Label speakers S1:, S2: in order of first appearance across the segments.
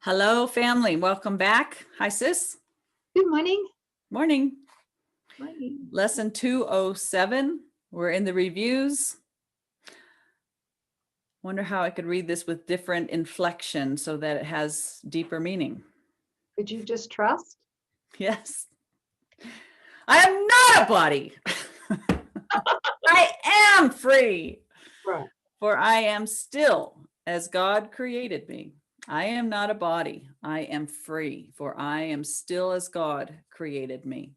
S1: Hello, family. Welcome back. Hi, sis.
S2: Good morning.
S1: Morning.
S2: Morning.
S1: Lesson 207. We're in the reviews. Wonder how I could read this with different inflection so that it has deeper meaning.
S2: Could you just trust?
S1: Yes. I am not a body. I am free.
S2: Right.
S1: For I am still as God created me. I am not a body. I am free, for I am still as God created me.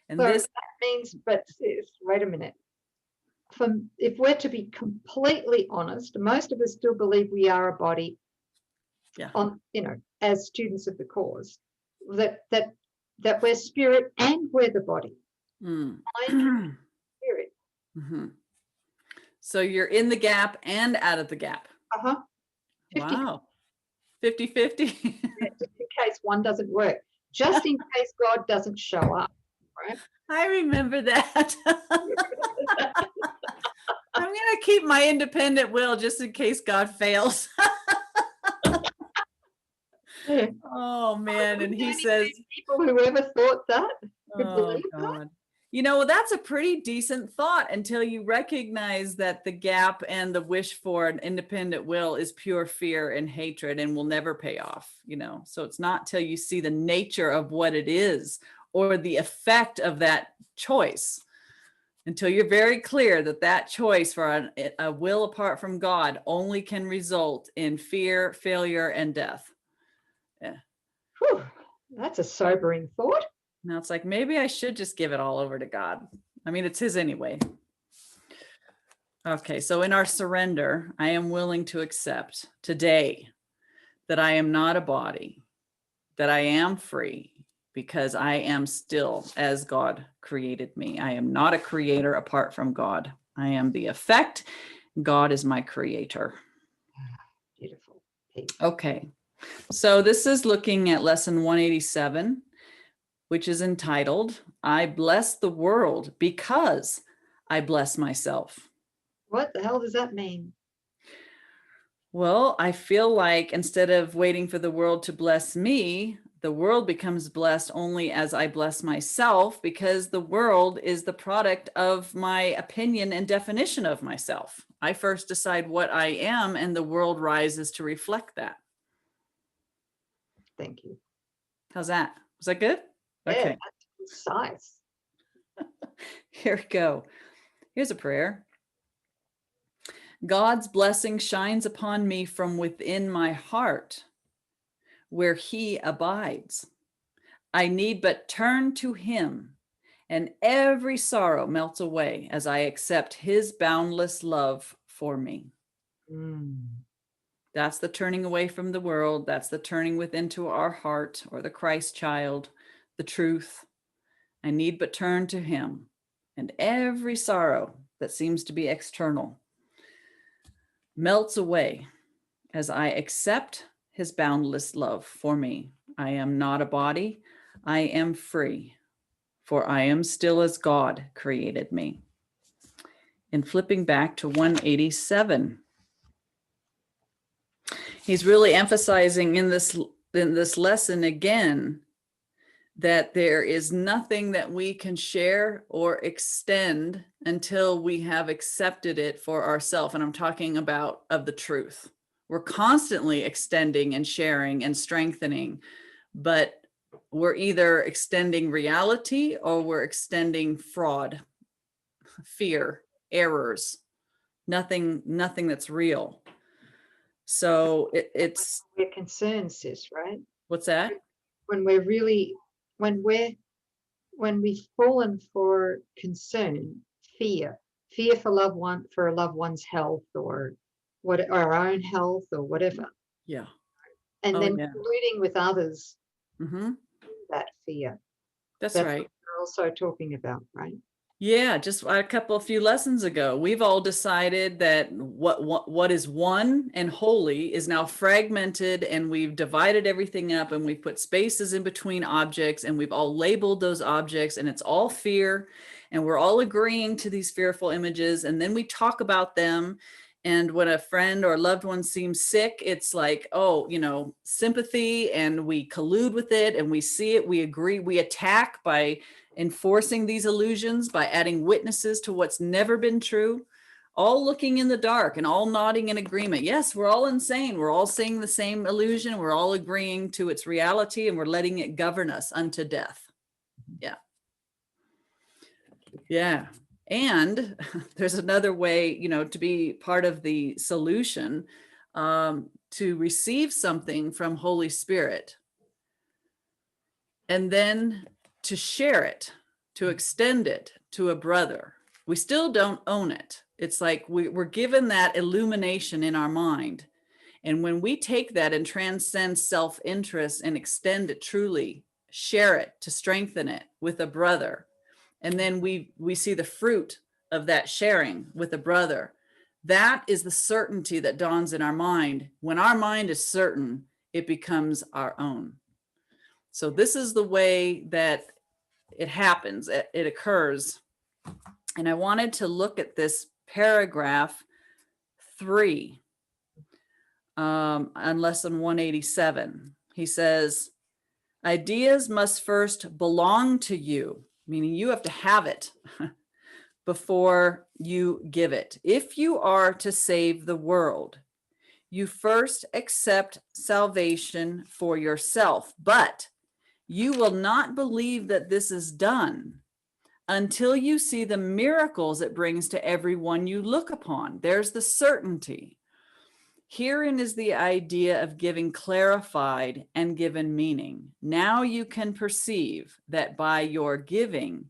S1: And
S2: So
S1: this
S2: that means, but sis, wait a minute. If we're to be completely honest, most of us still believe we are a body.
S1: Yeah.
S2: As students of the cause, that we're spirit and we're the body. Mind, spirit.
S1: Mm-hmm. So you're in the gap and out of the gap.
S2: Uh-huh. 50,
S1: Wow. 50-50.
S2: just in case one doesn't work. Just in case God doesn't show up, right?
S1: I remember that. I'm going to keep my independent will just in case God fails. Oh, man. And he says,
S2: people who ever thought that could
S1: oh,
S2: believe
S1: God. You know, that's a pretty decent thought until you recognize that the gap and the wish for an independent will is pure fear and hatred and will never pay off, So it's not till you see the nature of what it is or the effect of that choice until you're very clear that that choice for a will apart from God only can result in fear, failure, and death. Yeah.
S2: Whew, that's a sobering thought.
S1: Now it's like, maybe I should just give it all over to God. I mean, it's his anyway. Okay, so in our surrender, I am willing to accept today that I am not a body, that I am free because I am still as God created me. I am not a creator apart from God. I am the effect. God is my creator.
S2: Beautiful.
S1: Okay, so this is looking at lesson 187. Which is entitled, I bless the world because I bless myself.
S2: What the hell does that mean?
S1: Well, I feel like instead of waiting for the world to bless me, the world becomes blessed only as I bless myself because the world is the product of my opinion and definition of myself. I first decide what I am and the world rises to reflect that.
S2: Thank you.
S1: How's that? Was that good?
S2: Yeah,
S1: Okay.
S2: that's concise.
S1: Here we go. Here's a prayer. God's blessing shines upon me from within my heart, where he abides. I need but turn to him, and every sorrow melts away as I accept his boundless love for me. That's the turning away from the world. That's the turning within to our heart or the Christ child, the truth. I need but turn to him, and every sorrow that seems to be external melts away as I accept his boundless love for me. I am not a body. I am free, for I am still as God created me. And flipping back to 187, he's really emphasizing in this lesson again that there is nothing that we can share or extend until we have accepted it for ourselves. And I'm talking about of the truth. We're constantly extending and sharing and strengthening, but we're either extending reality or we're extending fraud, fear, errors, nothing that's real. So it's
S2: we're concerned, sis, right?
S1: What's that?
S2: When we've fallen for concern, fear for a loved one's health or our own health or whatever.
S1: Yeah.
S2: And then colluding with others, that fear.
S1: That's
S2: right.
S1: What
S2: we're also talking about, right?
S1: Yeah, just a few lessons ago, we've all decided that what is one and holy is now fragmented, and we've divided everything up, and we've put spaces in between objects, and we've all labeled those objects, and it's all fear, and we're all agreeing to these fearful images, and then we talk about them, And when a friend or loved one seems sick, it's like, oh, sympathy, and we collude with it, and we see it, we agree, we attack by enforcing these illusions, by adding witnesses to what's never been true, all looking in the dark and all nodding in agreement. Yes, we're all insane. We're all seeing the same illusion. We're all agreeing to its reality, and we're letting it govern us unto death. Yeah. Yeah. And there's another way, to be part of the solution, to receive something from Holy Spirit and then to share it, to extend it to a brother. We still don't own it. It's like we're given that illumination in our mind. And when we take that and transcend self-interest and extend it truly, share it to strengthen it with a brother, and then we see the fruit of that sharing with a brother, that is the certainty that dawns in our mind. When our mind is certain, it becomes our own. So this is the way that it happens, it occurs. And I wanted to look at this paragraph 3 on lesson 187. He says, ideas must first belong to you, meaning you have to have it before you give it. If you are to save the world, you first accept salvation for yourself, but you will not believe that this is done until you see the miracles it brings to everyone you look upon. There's the certainty. Herein is the idea of giving clarified and given meaning. Now you can perceive that by your giving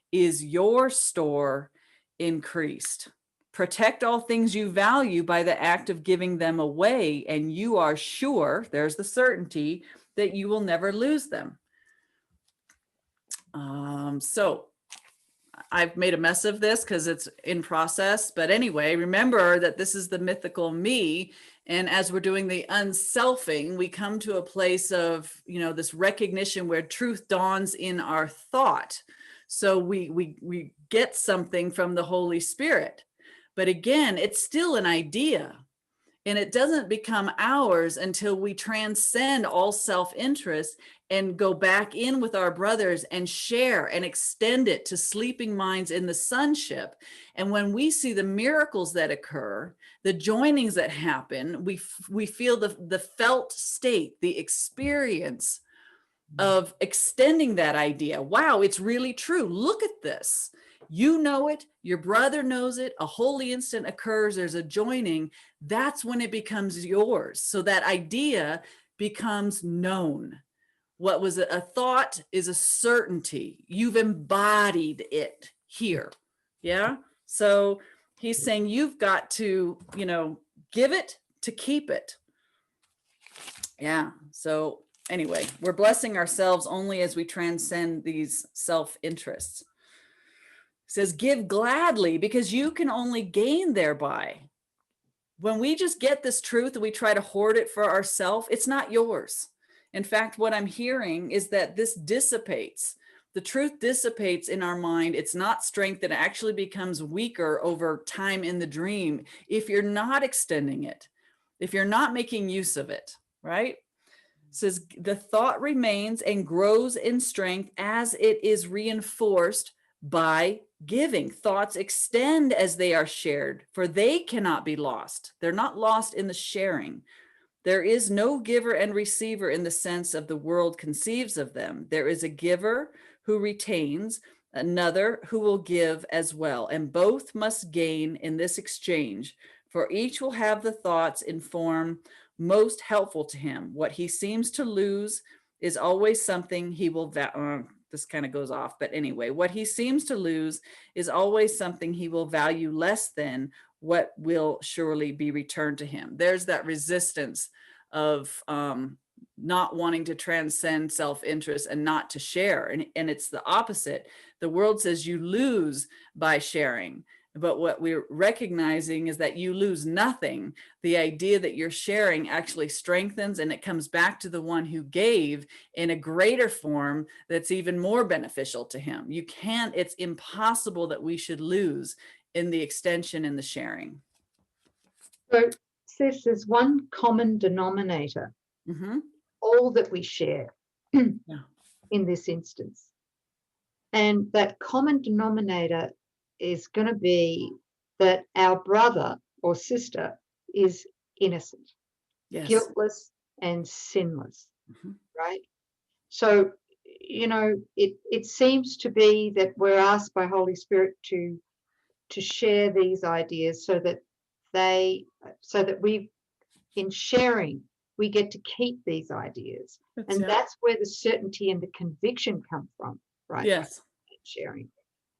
S1: is your store increased. Protect all things you value by the act of giving them away, and you are sure, there's the certainty, that you will never lose them. So I've made a mess of this because it's in process. But anyway, remember that this is the mythical me. And as we're doing the unselfing, we come to a place of, this recognition where truth dawns in our thought. So we get something from the Holy Spirit. But again, it's still an idea. And it doesn't become ours until we transcend all self-interest and go back in with our brothers and share and extend it to sleeping minds in the sonship. And when we see the miracles that occur, the joinings that happen, we feel the felt state, the experience of extending that idea. Wow, it's really true. Look at this. You know it, your brother knows it, a holy instant occurs, there's a joining. That's when it becomes yours. So that idea becomes known. What was a thought is a certainty. You've embodied it here. Yeah. So he's saying you've got to, give it to keep it. Yeah. So anyway, we're blessing ourselves only as we transcend these self-interests. It says, give gladly, because you can only gain thereby. When we just get this truth and we try to hoard it for ourselves, it's not yours. In fact, what I'm hearing is that this dissipates. The truth dissipates in our mind. It's not strength. It actually becomes weaker over time in the dream if you're not extending it, if you're not making use of it, right? It says the thought remains and grows in strength as it is reinforced by giving. Thoughts extend as they are shared, for they cannot be lost. They're not lost in the sharing. There is no giver and receiver in the sense of the world conceives of them. There is a giver who retains, another who will give as well, and both must gain in this exchange, for each will have the thoughts in form most helpful to him. What he seems to lose is always something he will this kind of goes off, but anyway, what he seems to lose is always something he will value less than what will surely be returned to him. There's that resistance of not wanting to transcend self-interest and not to share. And it's the opposite. The world says you lose by sharing. But what we're recognizing is that you lose nothing. The idea that you're sharing actually strengthens, and it comes back to the one who gave in a greater form that's even more beneficial to him. It's impossible that we should lose in the extension and the sharing.
S2: So, sis, there's one common denominator,
S1: Mhm.
S2: all that we share
S1: Yeah.
S2: in this instance. And that common denominator is going to be that our brother or sister is innocent,
S1: Yes.
S2: guiltless, and sinless,
S1: Mhm.
S2: right? So, it seems to be that we're asked by Holy Spirit to share these ideas so that we, in sharing, we get to keep these ideas. And
S1: Yeah.
S2: that's where the certainty and the conviction come from, right? By
S1: Yes.
S2: sharing.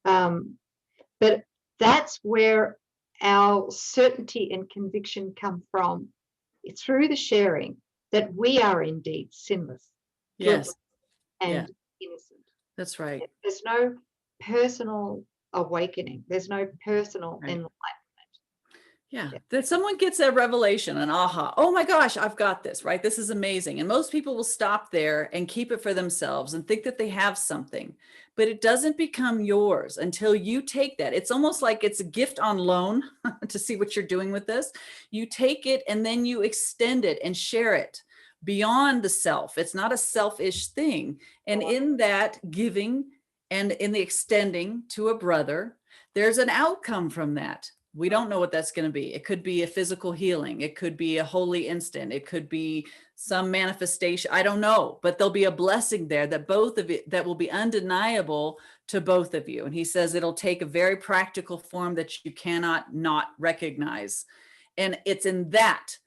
S2: But that's where our certainty and conviction come from. It's through the sharing that we are indeed sinless,
S1: Yes.
S2: guiltless,
S1: Yeah.
S2: and innocent.
S1: That's right.
S2: There's no personal awakening. There's no personal
S1: Right.
S2: enlightenment.
S1: Yeah,
S2: Yeah.
S1: that someone gets a revelation, an aha. Oh my gosh, I've got this, right? This is amazing. And most people will stop there and keep it for themselves and think that they have something, but it doesn't become yours until you take that. It's almost like it's a gift on loan to see what you're doing with this. You take it and then you extend it and share it beyond the self. It's not a selfish thing. And in that giving and in the extending to a brother, there's an outcome from that. We don't know what that's going to be. It could be a physical healing. It could be a holy instant. It could be some manifestation. I don't know, but there'll be a blessing there that both of it that will be undeniable to both of you. And he says it'll take a very practical form that you cannot not recognize. And it's in that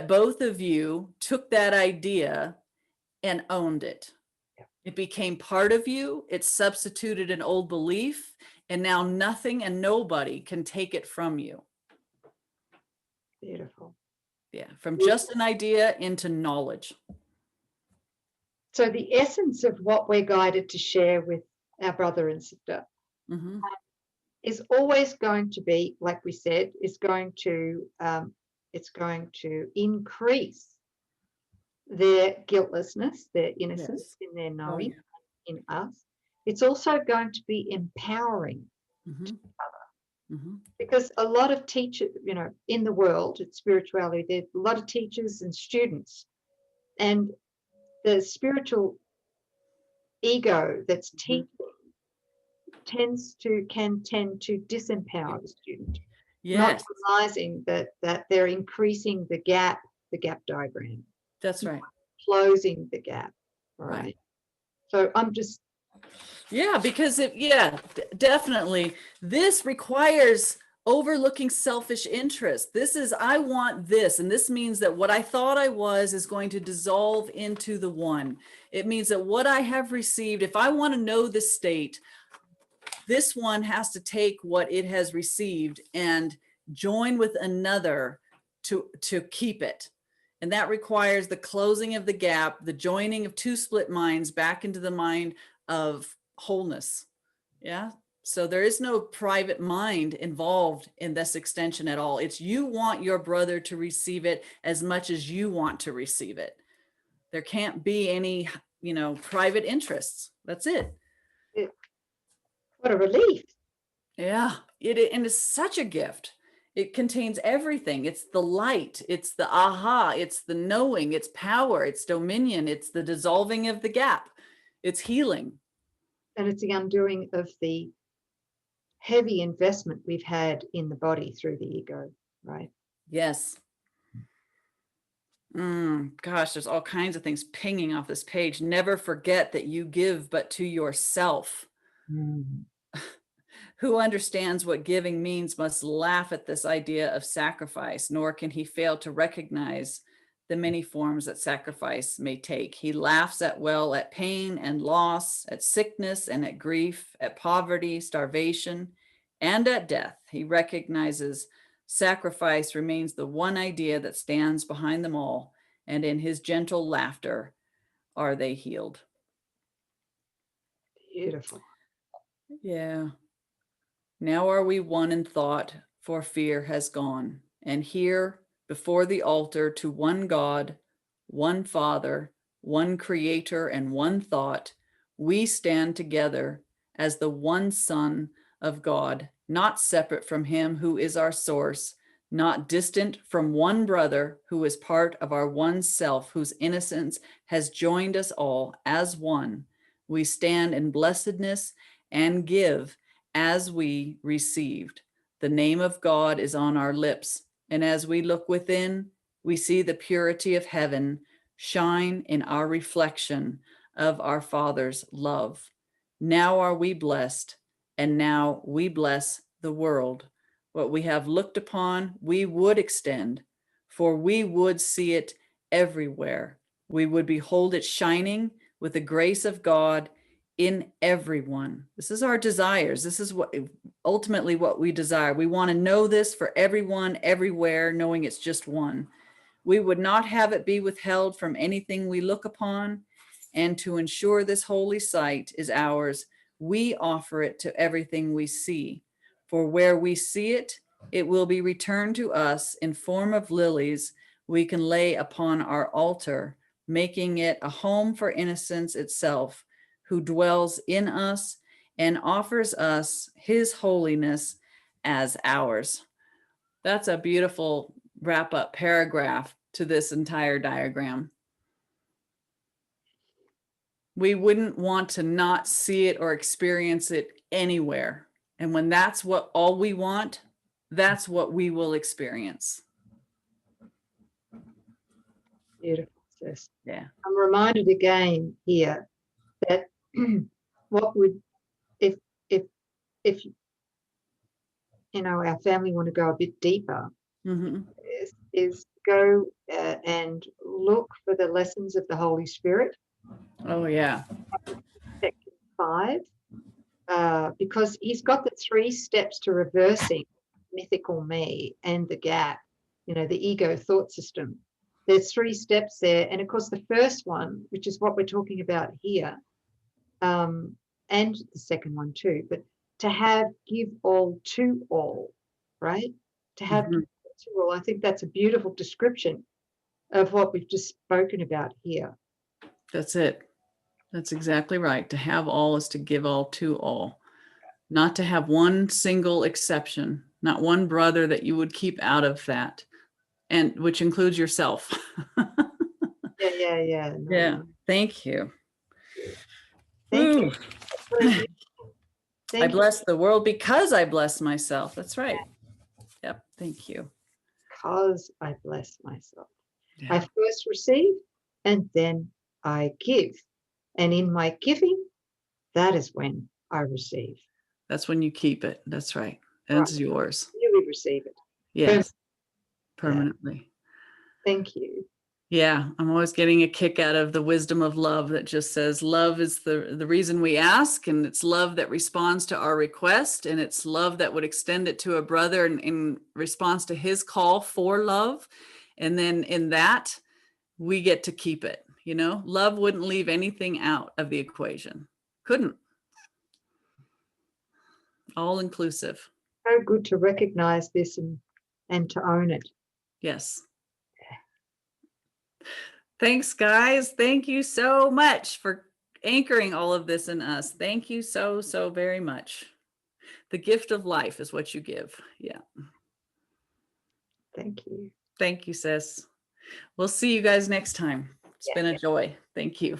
S1: both of you took that idea and owned it. It became part of you. It substituted an old belief, and now nothing and nobody can take it from you.
S2: Beautiful.
S1: Yeah, from
S2: Beautiful.
S1: just an idea into knowledge.
S2: So the essence of what we're guided to share with our brother and sister
S1: Mm-hmm.
S2: is always going to be, like we said, it's going to increase their guiltlessness, their innocence
S1: Yes.
S2: in their
S1: Oh,
S2: knowing
S1: yeah.
S2: in us. It's also going to be empowering
S1: Mm-hmm. Mm-hmm.
S2: because a lot of teachers, in the world, it's spirituality, there's a lot of teachers and students, and the spiritual ego that's
S1: Mm-hmm.
S2: teaching can tend to disempower the student, not
S1: Yes,
S2: realizing that they're increasing the gap diagram,
S1: that's right.
S2: closing the gap.
S1: Right.
S2: Right. So I'm just
S1: Yeah, because definitely. This requires overlooking selfish interest. This is, I want this. And this means that what I thought I was is going to dissolve into the one. It means that what I have received, if I want to know the state, this one has to take what it has received and join with another to keep it. And that requires the closing of the gap, the joining of two split minds back into the mind of wholeness. Yeah. So there is no private mind involved in this extension at all. It's you want your brother to receive it as much as you want to receive it. There can't be any, private interests. That's it.
S2: what a relief.
S1: Yeah. And it's such a gift. It contains everything. It's the light, it's the aha, it's the knowing, it's power, it's dominion, it's the dissolving of the gap, it's healing.
S2: And it's the undoing of the heavy investment we've had in the body through the ego, right?
S1: Yes. Gosh, there's all kinds of things pinging off this page. Never forget that you give but to yourself.
S2: Mm.
S1: Who understands what giving means must laugh at this idea of sacrifice, nor can he fail to recognize the many forms that sacrifice may take. He laughs at pain and loss, at sickness and at grief, at poverty, starvation, and at death. He recognizes sacrifice remains the one idea that stands behind them all, and in his gentle laughter are they healed.
S2: Beautiful.
S1: Yeah. Now are we one in thought, for fear has gone. And here before the altar to one God, one Father, one Creator, and one thought, we stand together as the one Son of God, not separate from Him who is our source, not distant from one brother who is part of our one self, whose innocence has joined us all as one. We stand in blessedness and give as we received. The name of God is on our lips, and as we look within, we see the purity of heaven shine in our reflection of our Father's love. Now are we blessed, and now we bless the world. What we have looked upon, we would extend, for we would see it everywhere. We would behold it shining with the grace of God in everyone. This is our desires. This is what ultimately what we desire. We want to know this for everyone, everywhere, knowing it's just one. We would not have it be withheld from anything we look upon, and to ensure this holy sight is ours, we offer it to everything we see. For where we see it, it will be returned to us in form of lilies we can lay upon our altar, making it a home for innocence itself, who dwells in us and offers us his holiness as ours. That's a beautiful wrap-up paragraph to this entire diagram. We wouldn't want to not see it or experience it anywhere. And when that's what all we want, that's what we will experience.
S2: Beautiful, sis.
S1: Yeah.
S2: I'm reminded again here that what would, if you know, our family want to go a bit deeper, is go and look for the lessons of the Holy Spirit.
S1: Oh, yeah.
S2: Section 5, because he's got the 3 steps to reversing mythical me and the gap, you know, the ego thought system. There's 3 steps there. And of course, the first one, which is what we're talking about here, and the second one too, but to have give all to all, right? To have give all to all. I think that's a beautiful description of what we've just spoken about here.
S1: That's it. That's exactly right. To have all is to give all to all, not to have one single exception, not one brother that you would keep out of that, and which includes yourself.
S2: Yeah. No.
S1: Thank you.
S2: Thank you.
S1: I bless the world because I bless myself. That's right. Yep. Thank you.
S2: Because I bless myself.
S1: Yeah.
S2: I first receive and then I give. And in my giving, that is when I receive.
S1: That's when you keep it. That's right. It's yours.
S2: Really receive it.
S1: Yes. Permanently.
S2: Yeah. Thank you.
S1: Yeah, I'm always getting a kick out of the wisdom of love that just says love is the reason we ask, and it's love that responds to our request, and it's love that would extend it to a brother in response to his call for love. And then in that, we get to keep it. You know, love wouldn't leave anything out of the equation. Couldn't. All inclusive.
S2: So good to recognize this and to own it.
S1: Yes. Thanks, guys. Thank you so much for anchoring all of this in us. Thank you so, so very much. The gift of life is what you give. Yeah.
S2: Thank you.
S1: Thank you, sis. We'll see you guys next time. It's been a joy. Thank you.